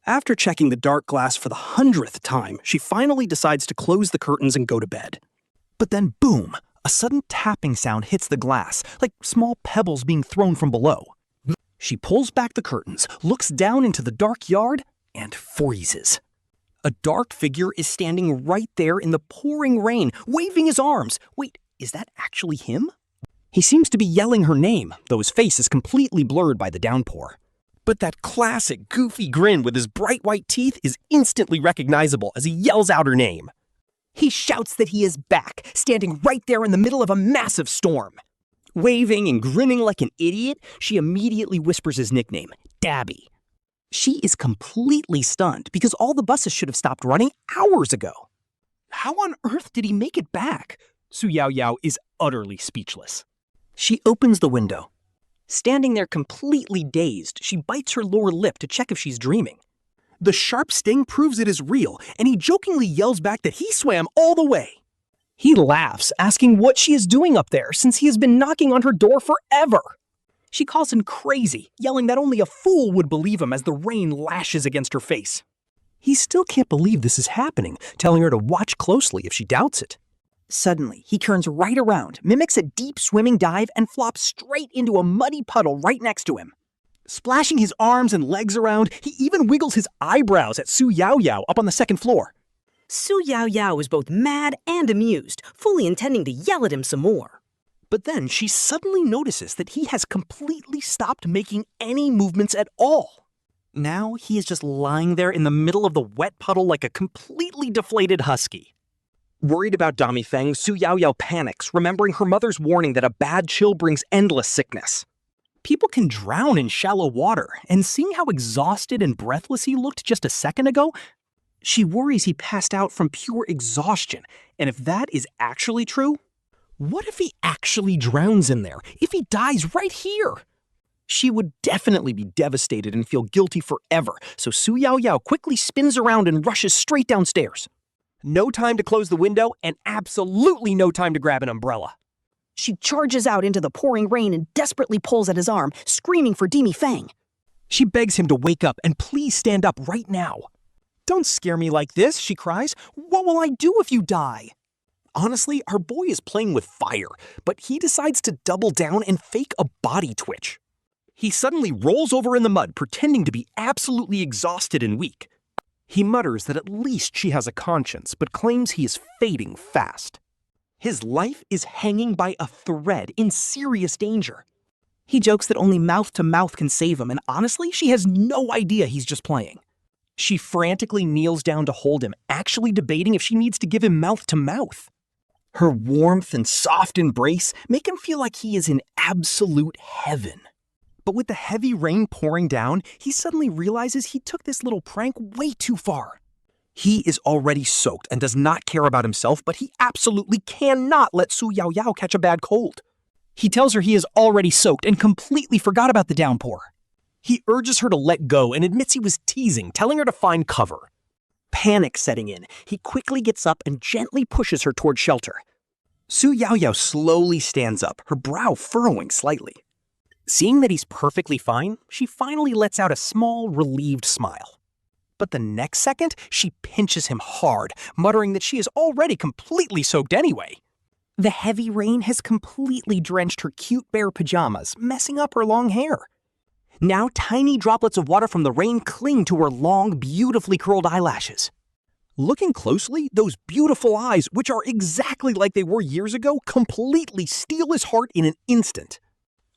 After checking the dark glass for the 100th time, she finally decides to close the curtains and go to bed. But then boom, a sudden tapping sound hits the glass, like small pebbles being thrown from below. She pulls back the curtains, looks down into the dark yard, and freezes. A dark figure is standing right there in the pouring rain, waving his arms. Wait, is that actually him? He seems to be yelling her name, though his face is completely blurred by the downpour. But that classic goofy grin with his bright white teeth is instantly recognizable as he yells out her name. He shouts that he is back, standing right there in the middle of a massive storm. Waving and grinning like an idiot, she immediately whispers his nickname, Dabby. She is completely stunned because all the buses should have stopped running hours ago. How on earth did he make it back? Su Yaoyao is utterly speechless. She opens the window. Standing there completely dazed, she bites her lower lip to check if she's dreaming. The sharp sting proves it is real, and he jokingly yells back that he swam all the way. He laughs, asking what she is doing up there since he has been knocking on her door forever. She calls him crazy, yelling that only a fool would believe him as the rain lashes against her face. He still can't believe this is happening, telling her to watch closely if she doubts it. Suddenly, he turns right around, mimics a deep swimming dive, and flops straight into a muddy puddle right next to him. Splashing his arms and legs around, he even wiggles his eyebrows at Su Yaoyao up on the second floor. Su Yaoyao is both mad and amused, fully intending to yell at him some more. But then she suddenly notices that he has completely stopped making any movements at all. Now he is just lying there in the middle of the wet puddle like a completely deflated husky. Worried about Dami Feng, Su Yaoyao panics, remembering her mother's warning that a bad chill brings endless sickness. People can drown in shallow water, and seeing how exhausted and breathless he looked just a second ago, she worries he passed out from pure exhaustion. And if that is actually true, what if he actually drowns in there? If he dies right here? She would definitely be devastated and feel guilty forever, so Su Yaoyao quickly spins around and rushes straight downstairs. No time to close the window, and absolutely no time to grab an umbrella. She charges out into the pouring rain and desperately pulls at his arm, screaming for Dimi Feng. She begs him to wake up and please stand up right now. "Don't scare me like this," she cries. "What will I do if you die?" Honestly, our boy is playing with fire, but he decides to double down and fake a body twitch. He suddenly rolls over in the mud, pretending to be absolutely exhausted and weak. He mutters that at least she has a conscience, but claims he is fading fast. His life is hanging by a thread, in serious danger. He jokes that only mouth-to-mouth can save him, and honestly, she has no idea he's just playing. She frantically kneels down to hold him, actually debating if she needs to give him mouth-to-mouth. Her warmth and soft embrace make him feel like he is in absolute heaven. But with the heavy rain pouring down, he suddenly realizes he took this little prank way too far. He is already soaked and does not care about himself, but he absolutely cannot let Su Yaoyao catch a bad cold. He tells her he is already soaked and completely forgot about the downpour. He urges her to let go and admits he was teasing, telling her to find cover. Panic setting in, he quickly gets up and gently pushes her toward shelter. Su Yaoyao slowly stands up, her brow furrowing slightly. Seeing that he's perfectly fine, she finally lets out a small, relieved smile. But the next second, she pinches him hard, muttering that she is already completely soaked anyway. The heavy rain has completely drenched her cute bear pajamas, messing up her long hair. Now tiny droplets of water from the rain cling to her long, beautifully curled eyelashes. Looking closely, those beautiful eyes, which are exactly like they were years ago, completely steal his heart in an instant.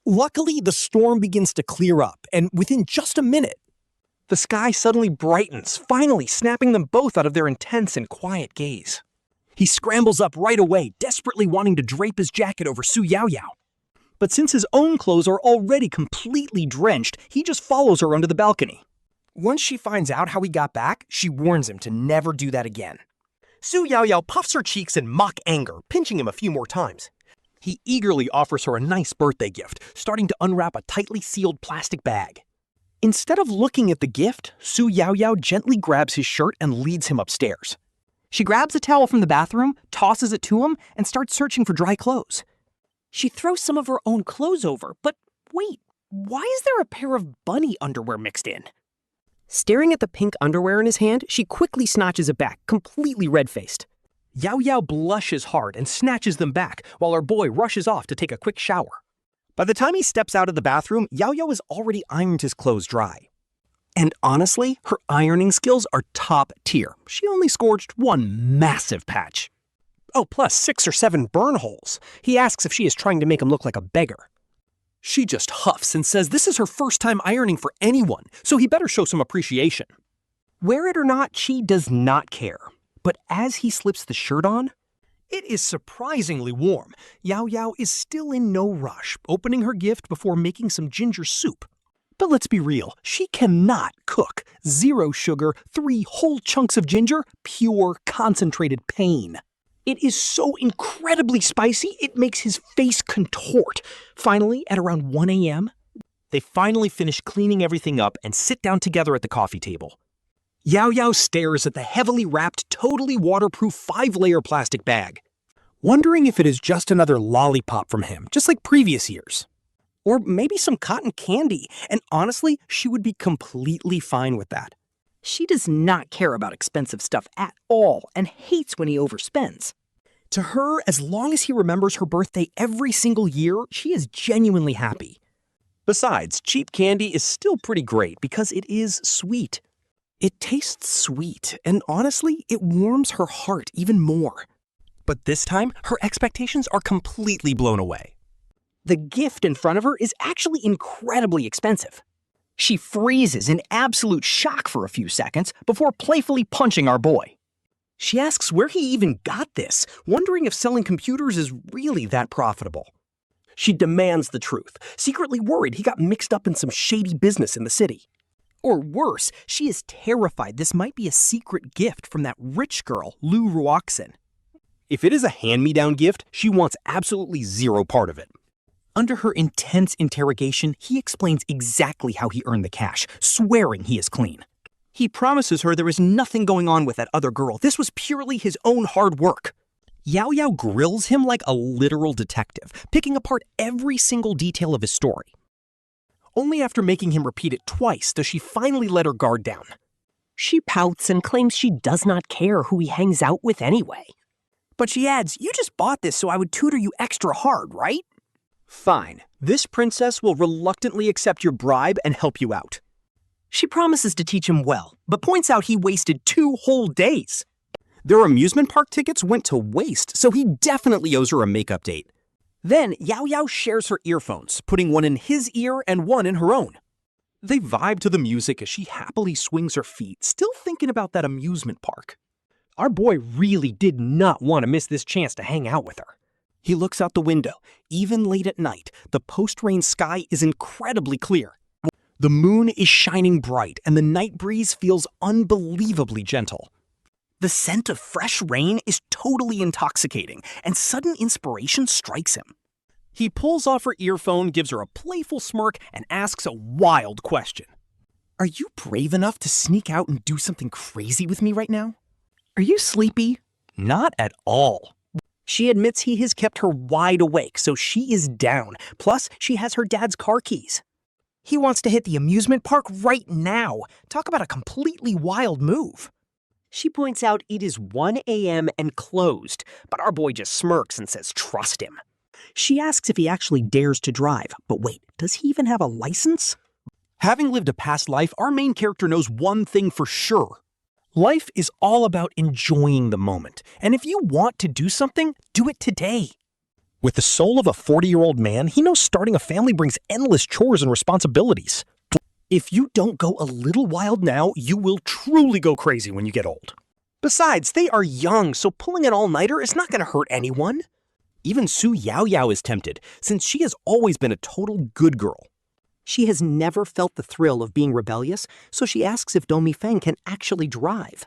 Luckily, the storm begins to clear up, and within just a minute, the sky suddenly brightens, finally snapping them both out of their intense and quiet gaze. He scrambles up right away, desperately wanting to drape his jacket over Su Yaoyao. But since his own clothes are already completely drenched, he just follows her onto the balcony. Once she finds out how he got back, she warns him to never do that again. Su Yaoyao puffs her cheeks in mock anger, pinching him a few more times. He eagerly offers her a nice birthday gift, starting to unwrap a tightly sealed plastic bag. Instead of looking at the gift, Su Yaoyao gently grabs his shirt and leads him upstairs. She grabs a towel from the bathroom, tosses it to him, and starts searching for dry clothes. She throws some of her own clothes over, but wait, why is there a pair of bunny underwear mixed in? Staring at the pink underwear in his hand, she quickly snatches it back, completely red-faced. Yaoyao blushes hard and snatches them back, while our boy rushes off to take a quick shower. By the time he steps out of the bathroom, Yaoyao has already ironed his clothes dry. And honestly, her ironing skills are top tier. She only scorched one massive patch. Oh, plus 6 or 7 burn holes. He asks if she is trying to make him look like a beggar. She just huffs and says this is her first time ironing for anyone, so he better show some appreciation. Wear it or not, she does not care. But as he slips the shirt on, It is surprisingly warm. Yaoyao is still in no rush, opening her gift before making some ginger soup. But let's be real, she cannot cook. 0 sugar, 3 whole chunks of ginger, pure concentrated pain. It is so incredibly spicy, it makes his face contort. Finally, at around 1 a.m., they finally finish cleaning everything up and sit down together at the coffee table. Yaoyao stares at the heavily wrapped, totally waterproof 5-layer plastic bag, wondering if it is just another lollipop from him, just like previous years. Or maybe some cotton candy, and honestly, she would be completely fine with that. She does not care about expensive stuff at all and hates when he overspends. To her, as long as he remembers her birthday every single year, she is genuinely happy. Besides, cheap candy is still pretty great because it is sweet. It tastes sweet, and honestly, it warms her heart even more. But this time, her expectations are completely blown away. The gift in front of her is actually incredibly expensive. She freezes in absolute shock for a few seconds before playfully punching our boy. She asks where he even got this, wondering if selling computers is really that profitable. She demands the truth, secretly worried he got mixed up in some shady business in the city. Or worse, she is terrified this might be a secret gift from that rich girl, Lu Ruoxin. If it is a hand-me-down gift, she wants absolutely zero part of it. Under her intense interrogation, he explains exactly how he earned the cash, swearing he is clean. He promises her there is nothing going on with that other girl. This was purely his own hard work. Yaoyao grills him like a literal detective, picking apart every single detail of his story. Only after making him repeat it twice does she finally let her guard down. She pouts and claims she does not care who he hangs out with anyway. But she adds, "You just bought this so I would tutor you extra hard, right?" Fine. This princess will reluctantly accept your bribe and help you out. She promises to teach him well, but points out he wasted 2 whole days. Their amusement park tickets went to waste, so he definitely owes her a makeup date. Then Yaoyao shares her earphones, putting one in his ear and one in her own. They vibe to the music as she happily swings her feet, still thinking about that amusement park. Our boy really did not want to miss this chance to hang out with her. He looks out the window. Even late at night, the post-rain sky is incredibly clear. The moon is shining bright, and the night breeze feels unbelievably gentle. The scent of fresh rain is totally intoxicating, and sudden inspiration strikes him. He pulls off her earphone, gives her a playful smirk, and asks a wild question. Are you brave enough to sneak out and do something crazy with me right now? Are you sleepy? Not at all. She admits he has kept her wide awake, so she is down. Plus, she has her dad's car keys. He wants to hit the amusement park right now. Talk about a completely wild move. She points out it is 1 a.m. and closed, but our boy just smirks and says trust him. She asks if he actually dares to drive, but wait, does he even have a license? Having lived a past life, our main character knows one thing for sure. Life is all about enjoying the moment, and if you want to do something, do it today. With the soul of a 40-year-old man, he knows starting a family brings endless chores and responsibilities. If you don't go a little wild now, you will truly go crazy when you get old. Besides, they are young, so pulling an all-nighter is not going to hurt anyone. Even Su Yaoyao is tempted, since she has always been a total good girl. She has never felt the thrill of being rebellious, so she asks if Domi Feng can actually drive.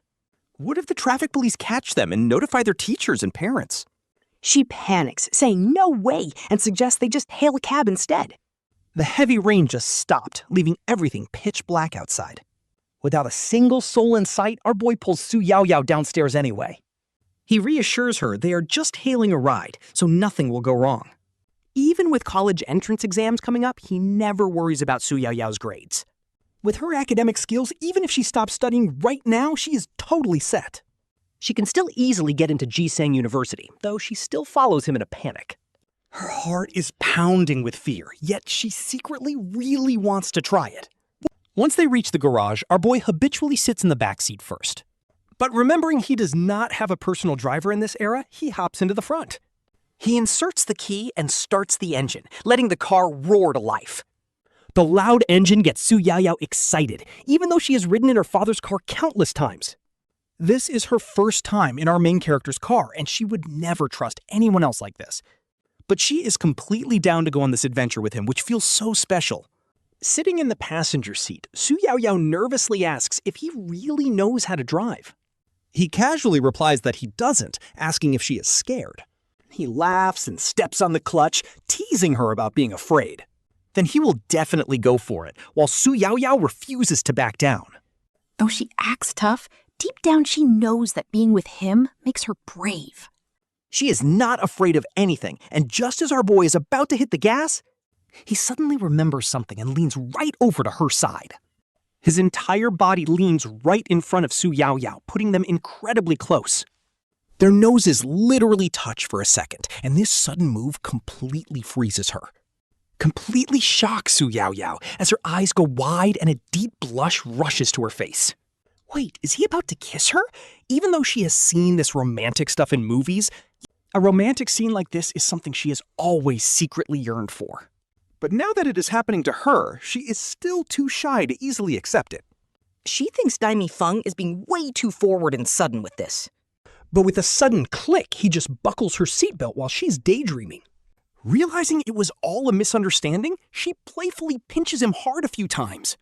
What if the traffic police catch them and notify their teachers and parents? She panics, saying no way, and suggests they just hail a cab instead. The heavy rain just stopped, leaving everything pitch black outside. Without a single soul in sight, our boy pulls Su Yaoyao downstairs anyway. He reassures her they are just hailing a ride, so nothing will go wrong. Even with college entrance exams coming up, he never worries about Su Yaoyao's grades. With her academic skills, even if she stops studying right now, she is totally set. She can still easily get into Jisang University, though she still follows him in a panic. Her heart is pounding with fear, yet she secretly really wants to try it. Once they reach the garage, our boy habitually sits in the backseat first. But remembering he does not have a personal driver in this era, he hops into the front. He inserts the key and starts the engine, letting the car roar to life. The loud engine gets Su Yaoyao excited, even though she has ridden in her father's car countless times. This is her first time in our main character's car, and she would never trust anyone else like this. But she is completely down to go on this adventure with him, which feels so special. Sitting in the passenger seat, Su Yaoyao nervously asks if he really knows how to drive. He casually replies that he doesn't, asking if she is scared. He laughs and steps on the clutch, teasing her about being afraid. Then he will definitely go for it, while Su Yaoyao refuses to back down. Though she acts tough, deep down she knows that being with him makes her brave. She is not afraid of anything, and just as our boy is about to hit the gas, he suddenly remembers something and leans right over to her side. His entire body leans right in front of Su Yaoyao, putting them incredibly close. Their noses literally touch for a second, and this sudden move completely freezes her. Completely shocks Su Yaoyao as her eyes go wide and a deep blush rushes to her face. Wait, is he about to kiss her? Even though she has seen this romantic stuff in movies, a romantic scene like this is something she has always secretly yearned for. But now that it is happening to her, she is still too shy to easily accept it. She thinks Daimi Feng is being way too forward and sudden with this. But with a sudden click, he just buckles her seatbelt while she's daydreaming. Realizing it was all a misunderstanding, she playfully pinches him hard a few times.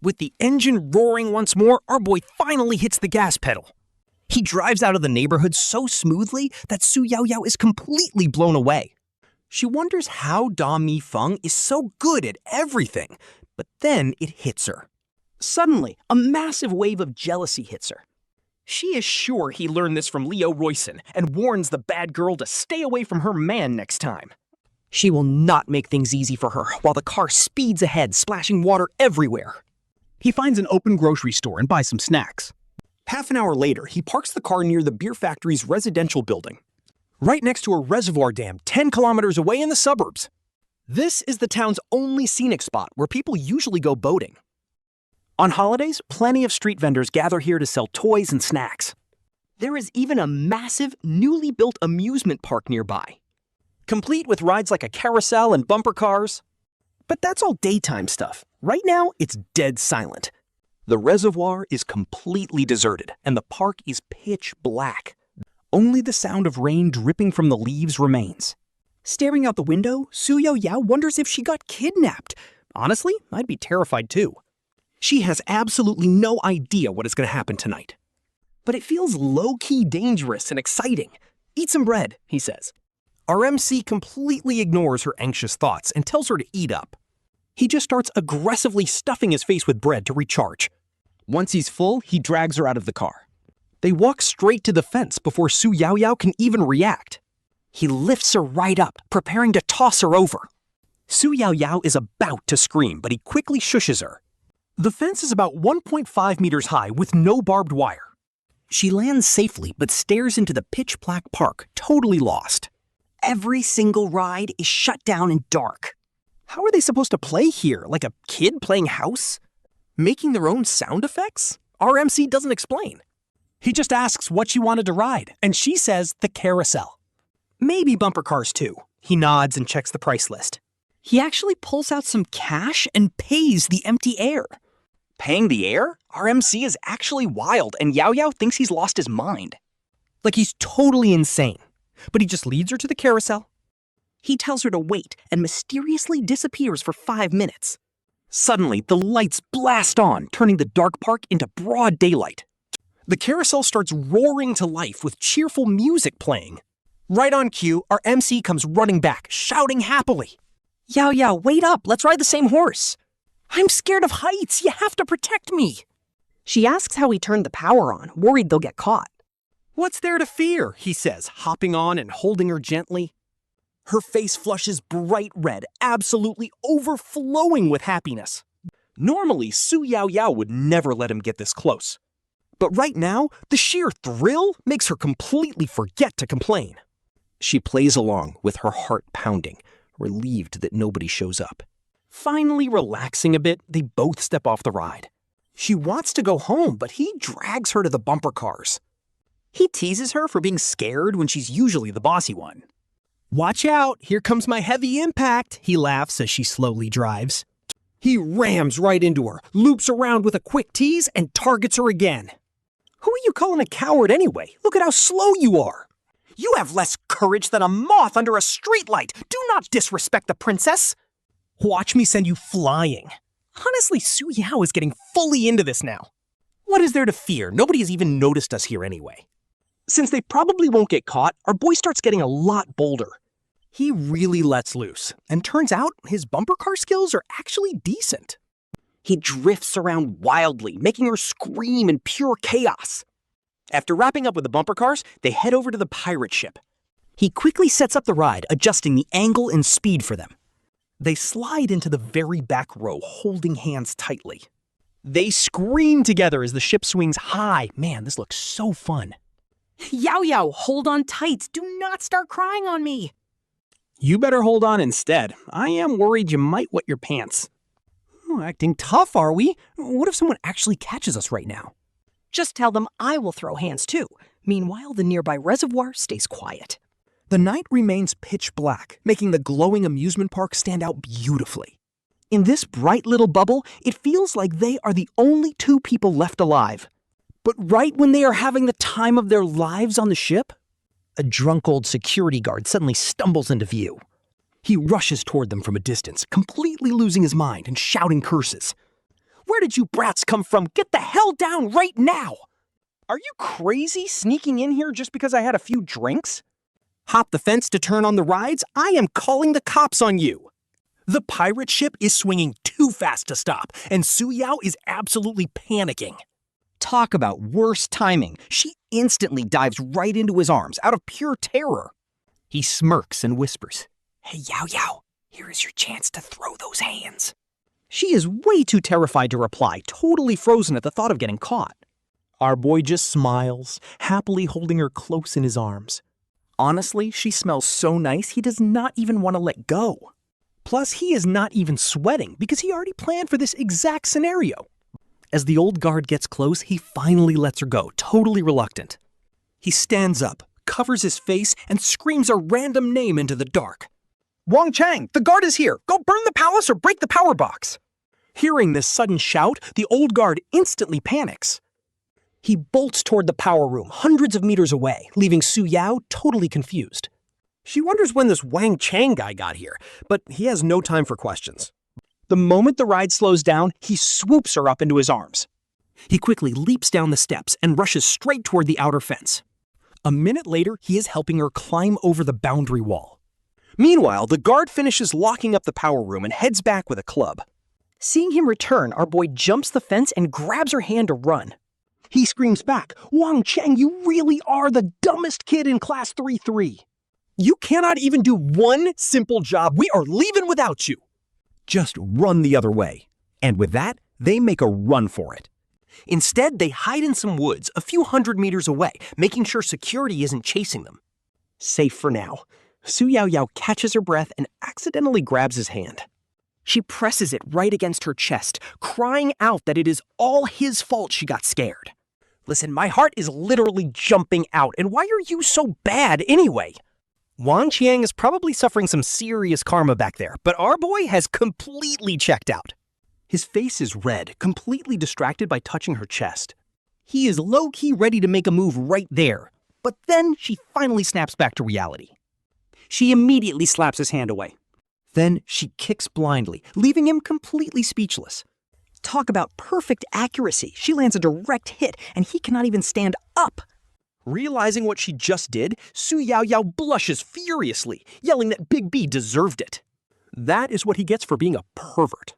With the engine roaring once more, our boy finally hits the gas pedal. He drives out of the neighborhood so smoothly that Su Yaoyao is completely blown away. She wonders how Daimi Feng is so good at everything, but then it hits her. Suddenly, a massive wave of jealousy hits her. She is sure he learned this from Leo Royson and warns the bad girl to stay away from her man next time. She will not make things easy for her while the car speeds ahead, splashing water everywhere. He finds an open grocery store and buys some snacks. Half an hour later, he parks the car near the beer factory's residential building, right next to a reservoir dam 10 kilometers away in the suburbs. This is the town's only scenic spot where people usually go boating. On holidays, plenty of street vendors gather here to sell toys and snacks. There is even a massive, newly built amusement park nearby, complete with rides like a carousel and bumper cars. But that's all daytime stuff. Right now, it's dead silent. The reservoir is completely deserted, and the park is pitch black. Only the sound of rain dripping from the leaves remains. Staring out the window, Su Yaoyao wonders if she got kidnapped. Honestly, I'd be terrified too. She has absolutely no idea what is going to happen tonight. But it feels low-key dangerous and exciting. Eat some bread, he says. Our MC completely ignores her anxious thoughts and tells her to eat up. He just starts aggressively stuffing his face with bread to recharge. Once he's full, he drags her out of the car. They walk straight to the fence before Su Yaoyao can even react. He lifts her right up, preparing to toss her over. Su Yaoyao is about to scream, but he quickly shushes her. The fence is about 1.5 meters high with no barbed wire. She lands safely but stares into the pitch-black park, totally lost. Every single ride is shut down and dark. How are they supposed to play here, like a kid playing house? Making their own sound effects? Our MC doesn't explain. He just asks what she wanted to ride, and she says the carousel. Maybe bumper cars too. He nods and checks the price list. He actually pulls out some cash and pays the empty air. Paying the air? Our MC is actually wild, and Yaoyao thinks he's lost his mind. Like he's totally insane. But he just leads her to the carousel. He tells her to wait and mysteriously disappears for 5 minutes. Suddenly, the lights blast on, turning the dark park into broad daylight. The carousel starts roaring to life with cheerful music playing. Right on cue, our MC comes running back, shouting happily. Yaoyao, wait up, let's ride the same horse. I'm scared of heights, you have to protect me. She asks how he turned the power on, worried they'll get caught. What's there to fear, he says, hopping on and holding her gently. Her face flushes bright red, absolutely overflowing with happiness. Normally, Su Yaoyao would never let him get this close. But right now, the sheer thrill makes her completely forget to complain. She plays along with her heart pounding, relieved that nobody shows up. Finally relaxing a bit, they both step off the ride. She wants to go home, but he drags her to the bumper cars. He teases her for being scared when she's usually the bossy one. Watch out, here comes my heavy impact, he laughs as she slowly drives. He rams right into her, loops around with a quick tease, and targets her again. Who are you calling a coward anyway? Look at how slow you are. You have less courage than a moth under a streetlight. Do not disrespect the princess. Watch me send you flying. Honestly, Su Yao is getting fully into this now. What is there to fear? Nobody has even noticed us here anyway. Since they probably won't get caught, our boy starts getting a lot bolder. He really lets loose, and turns out his bumper car skills are actually decent. He drifts around wildly, making her scream in pure chaos. After wrapping up with the bumper cars, they head over to the pirate ship. He quickly sets up the ride, adjusting the angle and speed for them. They slide into the very back row, holding hands tightly. They scream together as the ship swings high. Man, this looks so fun. Yaoyao, hold on tight. Do not start crying on me. You better hold on instead. I am worried you might wet your pants. Oh, acting tough, are we? What if someone actually catches us right now? Just tell them I will throw hands too. Meanwhile, the nearby reservoir stays quiet. The night remains pitch black, making the glowing amusement park stand out beautifully. In this bright little bubble, it feels like they are the only two people left alive. But right when they are having the time of their lives on the ship, a drunk old security guard suddenly stumbles into view. He rushes toward them from a distance, completely losing his mind and shouting curses. Where did you brats come from? Get the hell down right now! Are you crazy sneaking in here just because I had a few drinks? Hop the fence to turn on the rides? I am calling the cops on you! The pirate ship is swinging too fast to stop, and Su Yao is absolutely panicking. Talk about worse timing. She instantly dives right into his arms out of pure terror. He smirks and whispers, Hey, Yaoyao, here is your chance to throw those hands. She is way too terrified to reply, totally frozen at the thought of getting caught. Our boy just smiles, happily holding her close in his arms. Honestly, she smells so nice he does not even want to let go. Plus, he is not even sweating because he already planned for this exact scenario. As the old guard gets close, he finally lets her go, totally reluctant. He stands up, covers his face, and screams a random name into the dark. Wang Chang, the guard is here! Go burn the palace or break the power box! Hearing this sudden shout, the old guard instantly panics. He bolts toward the power room, hundreds of meters away, leaving Su Yao totally confused. She wonders when this Wang Chang guy got here, but he has no time for questions. The moment the ride slows down, he swoops her up into his arms. He quickly leaps down the steps and rushes straight toward the outer fence. A minute later, he is helping her climb over the boundary wall. Meanwhile, the guard finishes locking up the power room and heads back with a club. Seeing him return, our boy jumps the fence and grabs her hand to run. He screams back, Wang Chang, you really are the dumbest kid in class 3-3. You cannot even do one simple job. We are leaving without you. Just run the other way. And with that, they make a run for it. Instead, they hide in some woods a few hundred meters away, making sure security isn't chasing them. Safe for now. Su Yaoyao catches her breath and accidentally grabs his hand. She presses it right against her chest, crying out that it is all his fault she got scared. Listen, my heart is literally jumping out, and why are you so bad anyway? Wang Qiang is probably suffering some serious karma back there, but our boy has completely checked out. His face is red, completely distracted by touching her chest. He is low-key ready to make a move right there, but then she finally snaps back to reality. She immediately slaps his hand away. Then she kicks blindly, leaving him completely speechless. Talk about perfect accuracy. She lands a direct hit, and he cannot even stand up. Realizing what she just did, Su Yaoyao blushes furiously, yelling that Big B deserved it. That is what he gets for being a pervert.